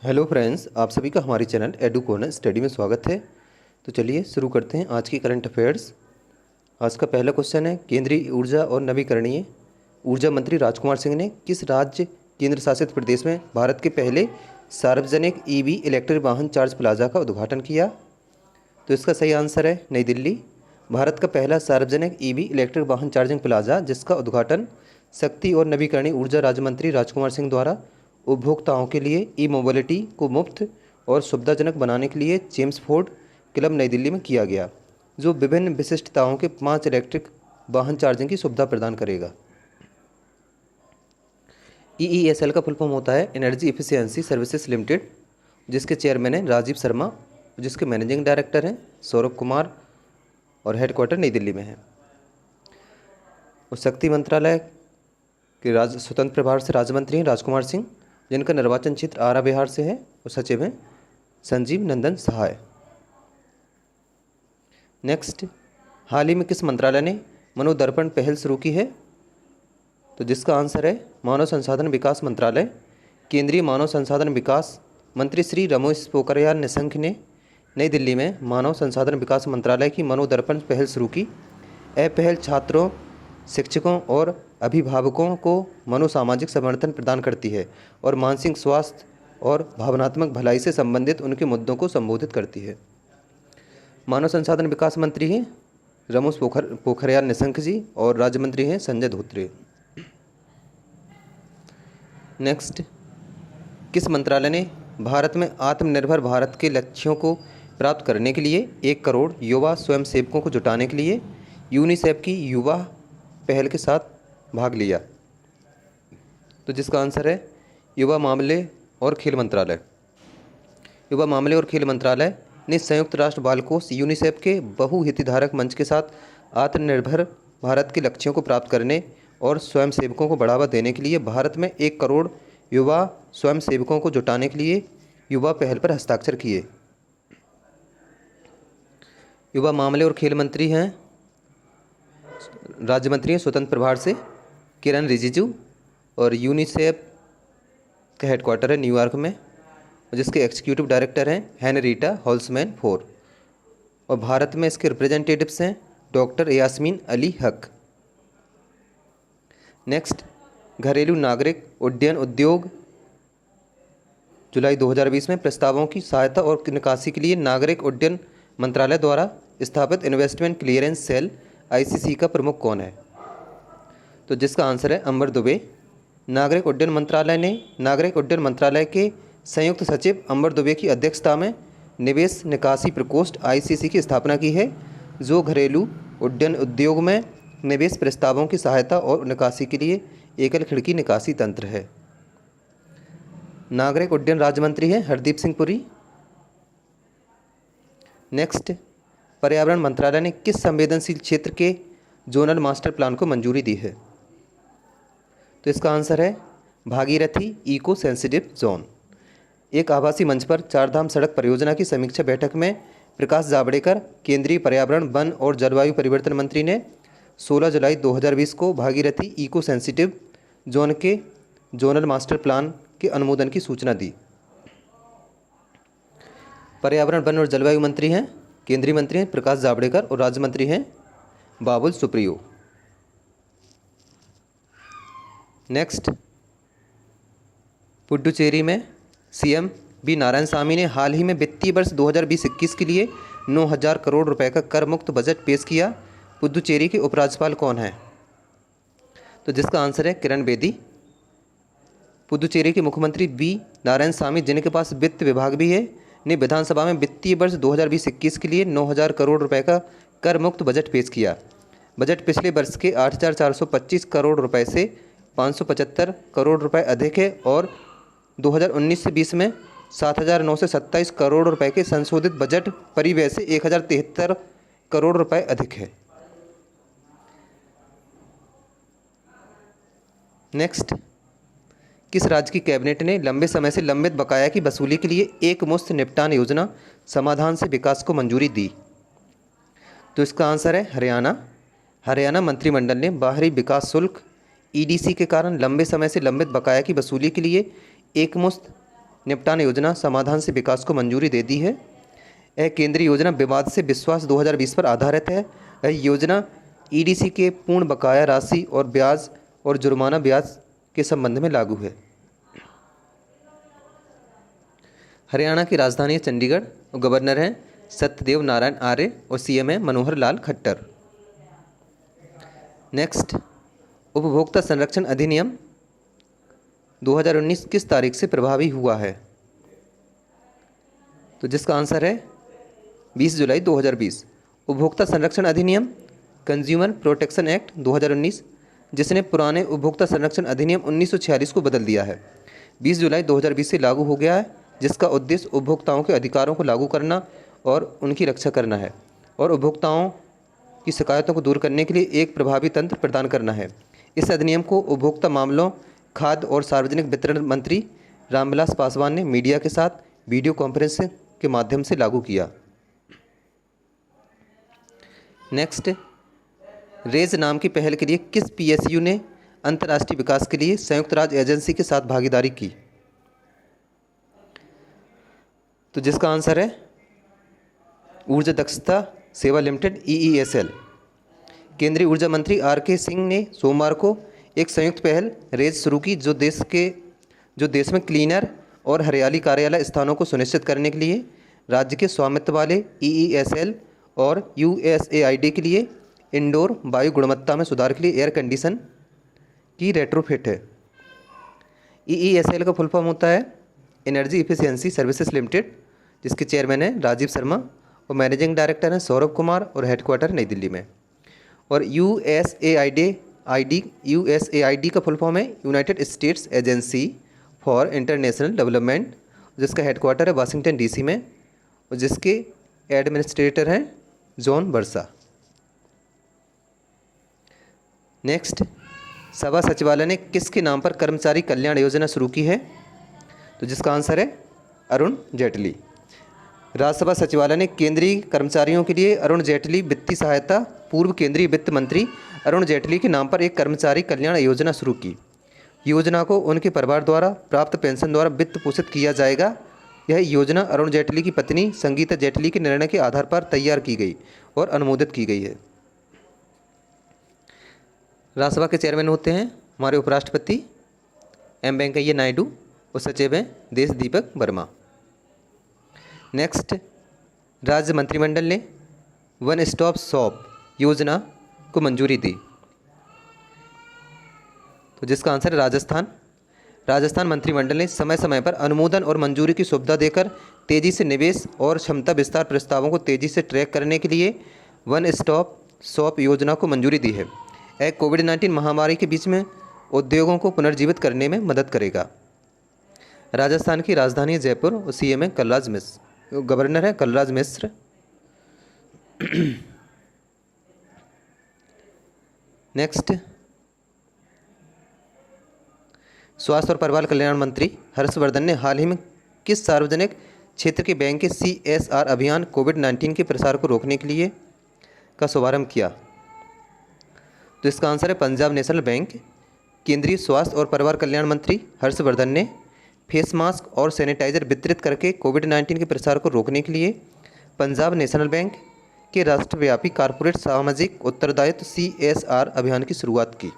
Hello friends, आप सभी का हमारे चैनल एडू कॉर्नर स्टडी में स्वागत है। तो चलिए शुरू करते हैं आज की करंट अफेयर्स। आज का पहला क्वेश्चन है, केंद्रीय ऊर्जा और नवीकरणीय ऊर्जा मंत्री राजकुमार सिंह ने किस राज्य केंद्र शासित प्रदेश में भारत के पहले सार्वजनिक ईवी इलेक्ट्रिक वाहन चार्ज प्लाजा का उद्घाटन किया? तो इसका सही आंसर है नई दिल्ली। भारत का पहला सार्वजनिक ईवी इलेक्ट्रिक वाहन चार्जिंग प्लाजा, जिसका उद्घाटन शक्ति और नवीकरणीय ऊर्जा राज्य मंत्री राजकुमार सिंह द्वारा उपभोक्ताओं के लिए ई मोबिलिटी को मुफ्त और सुविधाजनक बनाने के लिए चेम्सफोर्ड क्लब नई दिल्ली में किया गया, जो विभिन्न विशिष्टताओं के 5 इलेक्ट्रिक वाहन चार्जिंग की सुविधा प्रदान करेगा। EESL का फुल फॉर्म होता है एनर्जी इफिशियंसी सर्विसेज लिमिटेड, जिसके चेयरमैन हैं राजीव शर्मा, जिसके मैनेजिंग डायरेक्टर हैं सौरभ कुमार और हेडक्वार्टर नई दिल्ली में है। और शक्ति मंत्रालय के स्वतंत्र प्रभार से राज्य मंत्री हैं राजकुमार सिंह, जिनका निर्वाचन क्षेत्र आरा बिहार से है, और सचिव हैं संजीव नंदन सहाय। नेक्स्ट, हाल ही में किस मंत्रालय ने मनोदर्पण पहल शुरू की है? तो जिसका आंसर है मानव संसाधन विकास मंत्रालय। केंद्रीय मानव संसाधन विकास मंत्री श्री रमेश पोखरियाल निशंक ने नई दिल्ली में मानव संसाधन विकास मंत्रालय की मनोदर्पण पहल शुरू की। यह पहल छात्रों, शिक्षकों और अभिभावकों को मनोसामाजिक समर्थन प्रदान करती है और मानसिक स्वास्थ्य और भावनात्मक भलाई से संबंधित उनके मुद्दों को संबोधित करती है। मानव संसाधन विकास मंत्री हैं रमेश पोखरियाल निशंक जी और राज्य मंत्री हैं संजय धोत्रे। नेक्स्ट, किस मंत्रालय ने भारत में आत्मनिर्भर भारत के लक्ष्यों को प्राप्त करने के लिए 1 करोड़ युवा स्वयंसेवकों को जुटाने के लिए यूनिसेफ की युवा पहल के साथ भाग लिया? तो जिसका आंसर है युवा मामले और खेल मंत्रालय। युवा मामले और खेल मंत्रालय ने संयुक्त राष्ट्र बाल कोष यूनिसेफ के बहुहितधारक मंच के साथ आत्मनिर्भर भारत के लक्ष्यों को प्राप्त करने और स्वयंसेवकों को बढ़ावा देने के लिए भारत में 1 करोड़ युवा स्वयंसेवकों को जुटाने के लिए युवा पहल पर हस्ताक्षर किए। युवा मामले और खेल मंत्री हैं राज्य मंत्री हैं स्वतंत्र प्रभार से किरण रिजिजू, और यूनिसेफ का हेडक्वार्टर है न्यूयॉर्क में, जिसके एग्जीक्यूटिव डायरेक्टर हैं हेनरीटा हॉल्समैन फोर, और भारत में इसके रिप्रेजेंटेटिव्स हैं डॉक्टर यास्मीन अली हक। नेक्स्ट, घरेलू नागरिक उड्डयन उद्योग जुलाई 2020 में प्रस्तावों की सहायता और निकासी के लिए नागरिक उड्डयन मंत्रालय द्वारा स्थापित इन्वेस्टमेंट क्लियरेंस सेल ICC का प्रमुख कौन है? तो जिसका आंसर है अंबर दुबे। नागरिक उड्डयन मंत्रालय ने नागरिक उड्डयन मंत्रालय के संयुक्त सचिव अंबर दुबे की अध्यक्षता में निवेश निकासी प्रकोष्ठ ICC की स्थापना की है, जो घरेलू उड्डयन उद्योग में निवेश प्रस्तावों की सहायता और निकासी के लिए एकल खिड़की निकासी तंत्र है। नागरिक उड्डयन राज्य मंत्री हैं हरदीप सिंह पुरी। नेक्स्ट, पर्यावरण मंत्रालय ने किस संवेदनशील क्षेत्र के जोनल मास्टर प्लान को मंजूरी दी है? तो इसका आंसर है भागीरथी इको सेंसिटिव जोन। एक आभासी मंच पर चारधाम सड़क परियोजना की समीक्षा बैठक में प्रकाश जावड़ेकर, केंद्रीय पर्यावरण, वन और जलवायु परिवर्तन मंत्री ने 16 जुलाई 2020 को भागीरथी इको सेंसिटिव जोन के जोनल मास्टर प्लान के अनुमोदन की सूचना दी। पर्यावरण, वन और जलवायु मंत्री हैं केंद्रीय मंत्री हैं प्रकाश जावड़ेकर, और राज्य मंत्री हैं बाबुल सुप्रियो। नेक्स्ट, पुडुचेरी में CM बी नारायणसामी ने हाल ही में वित्तीय वर्ष 2020-21 के लिए 9,000 करोड़ रुपए का कर मुक्त बजट पेश किया। पुडुचेरी के उपराज्यपाल कौन हैं? तो जिसका आंसर है किरण बेदी। पुडुचेरी के मुख्यमंत्री बी नारायणसामी, जिनके पास वित्त विभाग भी है, ने विधानसभा में वित्तीय वर्ष 2020-21 के लिए 9,000 करोड़ रुपए का कर मुक्त बजट पेश किया। बजट पिछले वर्ष के 8,425 करोड़ रुपए से 575 करोड़ रुपए अधिक है और 2019 से 20 में 7,927 करोड़ रुपए के संशोधित बजट परिव्यय से 1,073 करोड़ रुपए अधिक है। नेक्स्ट, किस राज्य की कैबिनेट ने लंबे समय से लंबित बकाया की वसूली के लिए एक मुश्त निपटान योजना समाधान से विकास को मंजूरी दी? तो इसका आंसर है हरियाणा। हरियाणा मंत्रिमंडल ने बाहरी विकास शुल्क EDC के कारण लंबे समय से लंबित बकाया की वसूली के लिए एक मुश्त निपटान योजना समाधान से विकास को मंजूरी दे दी है। यह केंद्रीय योजना विवाद से विश्वास 2020 पर आधारित है। यह योजना ईडीसी के पूर्ण बकाया राशि और ब्याज और जुर्माना ब्याज के संबंध में लागू है। हरियाणा की राजधानी है चंडीगढ़ और गवर्नर हैं सत्यदेव नारायण आर्य और सीएम है मनोहर लाल खट्टर। नेक्स्ट, उपभोक्ता संरक्षण अधिनियम 2019 किस तारीख से प्रभावी हुआ है? तो जिसका आंसर है 20 जुलाई 2020। उपभोक्ता संरक्षण अधिनियम कंज्यूमर प्रोटेक्शन एक्ट 2019, जिसने पुराने उपभोक्ता संरक्षण अधिनियम 1946 को बदल दिया है, 20 जुलाई 2020 से लागू हो गया है, जिसका उद्देश्य उपभोक्ताओं के अधिकारों को लागू करना और उनकी रक्षा करना है और उपभोक्ताओं की शिकायतों को दूर करने के लिए एक प्रभावी तंत्र प्रदान करना है। इस अधिनियम को उपभोक्ता मामलों, खाद्य और सार्वजनिक वितरण मंत्री रामविलास पासवान ने मीडिया के साथ वीडियो कॉन्फ्रेंसिंग के माध्यम से लागू किया। नेक्स्ट, रेज नाम की पहल के लिए किस पीएसयू ने अंतर्राष्ट्रीय विकास के लिए संयुक्त राज्य एजेंसी के साथ भागीदारी की? तो जिसका आंसर है ऊर्जा दक्षता सेवा लिमिटेड EESL। केंद्रीय ऊर्जा मंत्री RK सिंह ने सोमवार को एक संयुक्त पहल रेज शुरू की, जो देश में क्लीनर और हरियाली कार्यालय स्थानों को सुनिश्चित करने के लिए राज्य के स्वामित्व वाले EESL और USAID के लिए इंडोर वायु गुणवत्ता में सुधार के लिए एयर कंडीशन की रेट्रोफिट है। EESL का फुल फॉर्म होता है एनर्जी इफिशियंसी सर्विसेज लिमिटेड, जिसके चेयरमैन है राजीव शर्मा और मैनेजिंग डायरेक्टर हैं सौरभ कुमार और हेडक्वार्टर नई दिल्ली में। और USAID का फुल फॉर्म है United states agency for international development, जिसका हेडक्वार्टर है वाशिंगटन DC में और जिसके एडमिनिस्ट्रेटर हैं जॉन बर्सा। नेक्स्ट, सभा सचिवालय ने किसके नाम पर कर्मचारी कल्याण योजना शुरू की है? तो जिसका आंसर है अरुण जेटली। राज्यसभा सचिवालय ने केंद्रीय कर्मचारियों के लिए अरुण जेटली वित्तीय सहायता पूर्व केंद्रीय वित्त मंत्री अरुण जेटली के नाम पर एक कर्मचारी कल्याण योजना शुरू की। योजना को उनके परिवार द्वारा प्राप्त पेंशन द्वारा वित्त पोषित किया जाएगा। यह योजना अरुण जेटली की पत्नी संगीता जेटली के निर्णय के आधार पर तैयार की गई और अनुमोदित की गई है। राज्यसभा के चेयरमैन होते हैं हमारे उपराष्ट्रपति M वेंकैया नायडू और सचिव हैं देश दीपक वर्मा। नेक्स्ट, राज्य मंत्रिमंडल ने वन स्टॉप शॉप योजना को मंजूरी दी। तो जिसका आंसर है राजस्थान मंत्रिमंडल ने समय समय पर अनुमोदन और मंजूरी की सुविधा देकर तेजी से निवेश और क्षमता विस्तार प्रस्तावों को तेजी से ट्रैक करने के लिए वन स्टॉप शॉप योजना को मंजूरी दी है। यह कोविड-19 महामारी के बीच में उद्योगों को पुनर्जीवित करने में मदद करेगा। राजस्थान की राजधानी जयपुर और CM है कलराज मिश्र, गवर्नर है कलराज मिश्र। नेक्स्ट, स्वास्थ्य और परिवार कल्याण मंत्री हर्षवर्धन ने हाल ही में किस सार्वजनिक क्षेत्र के बैंक के CSR अभियान कोविड-19 के प्रसार को रोकने के लिए का शुभारंभ किया? तो इसका आंसर है पंजाब नेशनल बैंक। केंद्रीय स्वास्थ्य और परिवार कल्याण मंत्री हर्षवर्धन ने फेस मास्क और सैनिटाइजर वितरित करके कोविड-19 के प्रसार को रोकने के लिए पंजाब नेशनल बैंक के राष्ट्रव्यापी कॉर्पोरेट सामाजिक उत्तरदायित्व CSR अभियान की शुरुआत की।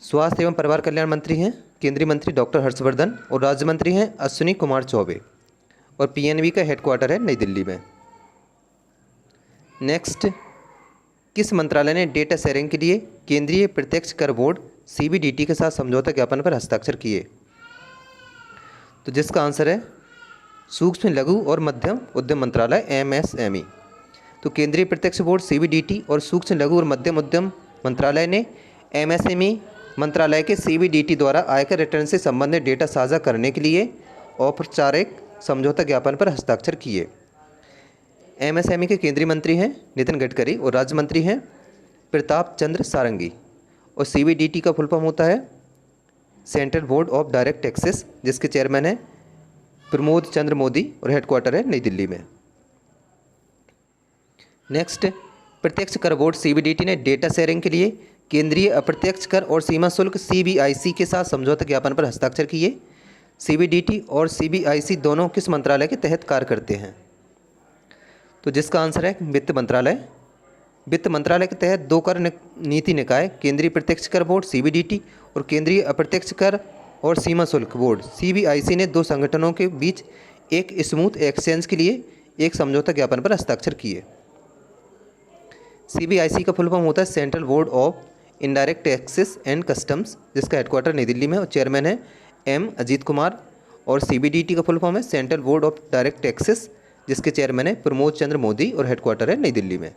स्वास्थ्य एवं परिवार कल्याण मंत्री हैं केंद्रीय मंत्री डॉक्टर हर्षवर्धन और राज्य मंत्री हैं अश्विनी कुमार चौबे और PNB का हेडक्वार्टर है नई दिल्ली में। नेक्स्ट, किस मंत्रालय ने डेटा शेयरिंग के लिए केंद्रीय प्रत्यक्ष कर बोर्ड CBDT के साथ समझौता ज्ञापन पर हस्ताक्षर किए? तो जिसका आंसर है सूक्ष्म लघु और मध्यम उद्यम मंत्रालय MSME। तो केंद्रीय प्रत्यक्ष बोर्ड CBDT और सूक्ष्म लघु और मध्यम उद्यम मंत्रालय ने MSME मंत्रालय के CBDT द्वारा आयकर रिटर्न से संबंधित डेटा साझा करने के लिए औपचारिक समझौता ज्ञापन पर हस्ताक्षर किए। MSME के केंद्रीय मंत्री हैं नितिन गडकरी और राज्य मंत्री हैं प्रताप चंद्र सारंगी और CBDT का फुल फॉर्म होता है central board of direct taxes, जिसके चेयरमैन हैं प्रमोद चंद्र मोदी और हेडक्वार्टर है नई दिल्ली में। नेक्स्ट, प्रत्यक्ष कर बोर्ड CBDT ने डेटा शेयरिंग के लिए केंद्रीय अप्रत्यक्ष कर और सीमा शुल्क CBIC के साथ समझौता ज्ञापन पर हस्ताक्षर किए। CBDT और CBIC दोनों किस मंत्रालय के तहत कार्य करते हैं? तो जिसका आंसर है वित्त मंत्रालय। वित्त मंत्रालय के तहत दो कर नीति निकाय, केंद्रीय प्रत्यक्ष कर बोर्ड CBDT और केंद्रीय अप्रत्यक्ष कर और सीमा शुल्क बोर्ड CBIC ने दो संगठनों के बीच एक स्मूथ एक्सचेंज के लिए एक समझौता ज्ञापन पर हस्ताक्षर किए। CBIC का फुल फॉर्म होता है central board of indirect taxes and customs, जिसका हेडक्वार्टर नई दिल्ली में और चेयरमैन है M अजीत कुमार। और CBDT का फुल फॉर्म है central board of direct taxes, जिसके चेयरमैन है प्रमोद चंद्र मोदी और हेडक्वार्टर है नई दिल्ली में।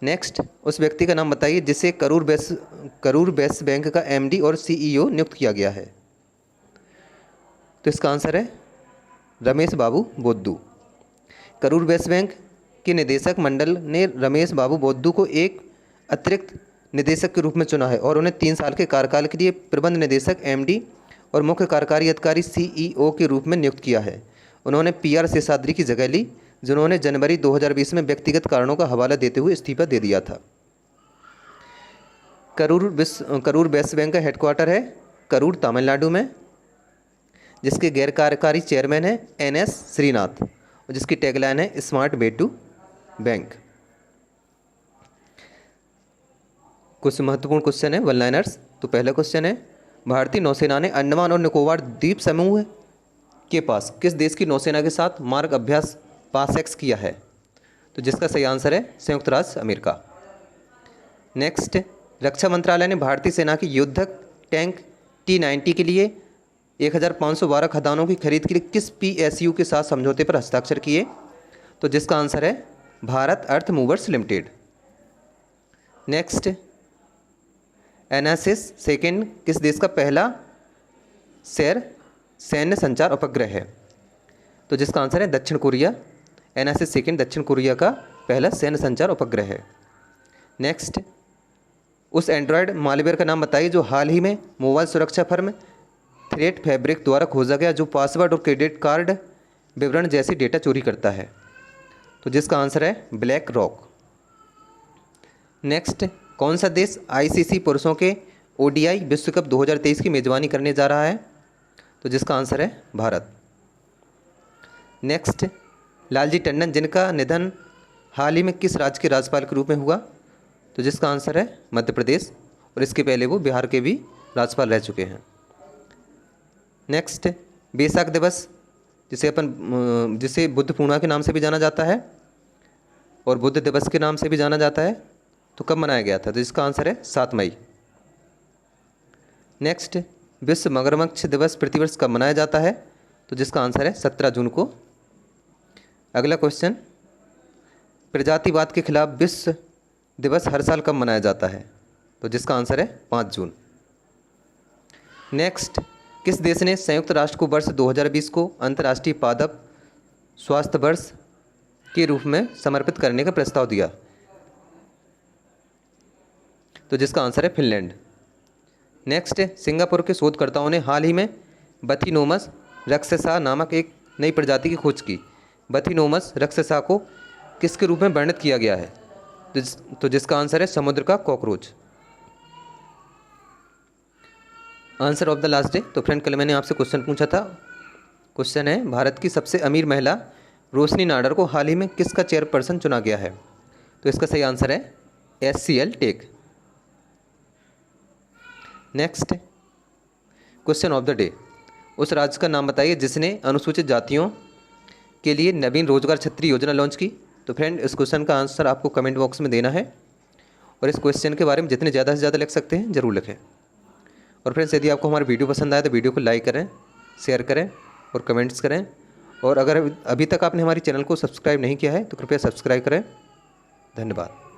नेक्स्ट, उस व्यक्ति का नाम बताइए जिसे करूर वैश्य बैंक का MD और CEO नियुक्त किया गया है। तो इसका आंसर है रमेश बाबू बोद्दू। करूर वैश्य बैंक के निदेशक मंडल ने रमेश बाबू बोद्दू को एक अतिरिक्त निदेशक के रूप में चुना है और उन्हें 3 साल के कार्यकाल के लिए प्रबंध निदेशक MD और मुख्य कार्यकारी अधिकारी CEO के रूप में नियुक्त किया है। उन्होंने PR शेषाद्री की जगह ली, जिन्होंने जनवरी 2020 में व्यक्तिगत कारणों का हवाला देते हुए इस्तीफा दे दिया था। करूर वैश्य बैंक का हेडक्वार्टर है करूर, तमिलनाडु में, जिसके गैर कार्यकारी चेयरमैन है NS श्रीनाथ और जिसकी टैगलाइन है स्मार्ट वे टू बैंक। कुछ महत्वपूर्ण क्वेश्चन है, वन लाइनर्स। तो पहला क्वेश्चन है, भारतीय नौसेना ने अंडमान और निकोबार द्वीप समूह के पास किस देश की नौसेना के साथ मार्ग अभ्यास पासएक्स किया है? तो जिसका सही आंसर है संयुक्त राज्य अमेरिका। नेक्स्ट, रक्षा मंत्रालय ने भारतीय सेना की युद्धक टैंक T-90 के लिए 1512 खदानों की खरीद के लिए किस PSU के साथ समझौते पर हस्ताक्षर किए? तो जिसका आंसर है Bharat earth movers limited. Next, NSS second किस देश का पहला सैन्य संचार उपग्रह है? तो जिसका आंसर है दक्षिण कोरिया। NSS सेकेंड दक्षिण कोरिया का पहला सैन्य संचार उपग्रह है। नेक्स्ट, उस एंड्रॉयड मालवेयर का नाम बताइए जो हाल ही में मोबाइल सुरक्षा फर्म थ्रेट फैब्रिक द्वारा खोजा गया, जो पासवर्ड और क्रेडिट कार्ड विवरण जैसी डेटा चोरी करता है। तो जिसका आंसर है ब्लैक रॉक। नेक्स्ट, कौन सा देश ICC पुरुषों के ODI विश्व कप 2023 की मेजबानी करने जा रहा है? तो जिसका आंसर है भारत। नेक्स्ट, लालजी टंडन जिनका निधन हाल ही में किस राज्य के राज्यपाल के रूप में हुआ? तो जिसका आंसर है मध्य प्रदेश और इसके पहले वो बिहार के भी राज्यपाल रह चुके हैं। नेक्स्ट, बैसाख दिवस जिसे बुद्ध पूर्णिमा के नाम से भी जाना जाता है और बुद्ध दिवस के नाम से भी जाना जाता है, तो कब मनाया गया था? तो इसका आंसर है 7 मई। नेक्स्ट, विश्व मगरमच्छ दिवस प्रतिवर्ष कब मनाया जाता है? तो जिसका आंसर है 17 जून को। अगला क्वेश्चन, प्रजातिवाद के खिलाफ विश्व दिवस हर साल कब मनाया जाता है? तो जिसका आंसर है 5 जून। नेक्स्ट, किस देश ने संयुक्त राष्ट्र को वर्ष 2020 को अंतर्राष्ट्रीय पादप स्वास्थ्य वर्ष के रूप में समर्पित करने का प्रस्ताव दिया? तो जिसका आंसर है फिनलैंड। नेक्स्ट, सिंगापुर के शोधकर्ताओं ने हाल ही में बथिनोमस रक्ससा नामक एक नई प्रजाति की खोज की। बथिनोमस रक्ससा को किसके रूप में वर्णित किया गया है? तो जिसका आंसर है समुद्र का cockroach. Answer of the last day. तो फ्रेंड, कल मैंने आपसे क्वेश्चन पूछा था। क्वेश्चन है, भारत की सबसे अमीर महिला रोशनी नाडर को हाल ही में किसका चेयरपर्सन चुना गया है? तो इसका सही आंसर है HCL tech. Next, question of the day, उस राज्य का नाम बताइए जिसने अनुसूचित जातियों के लिए नवीन रोजगार छतरी योजना लॉन्च की। तो फ्रेंड, इस क्वेश्चन का आंसर आपको कमेंट बॉक्स में देना है और इस क्वेश्चन के बारे में जितने ज़्यादा से ज़्यादा लिख सकते हैं ज़रूर लिखें। और फ्रेंड्स, यदि आपको हमारा वीडियो पसंद आए तो वीडियो को लाइक करें, शेयर करें और कमेंट्स करें। और अगर अभी तक आपने हमारे चैनल को सब्सक्राइब नहीं किया है तो कृपया सब्सक्राइब करें। धन्यवाद।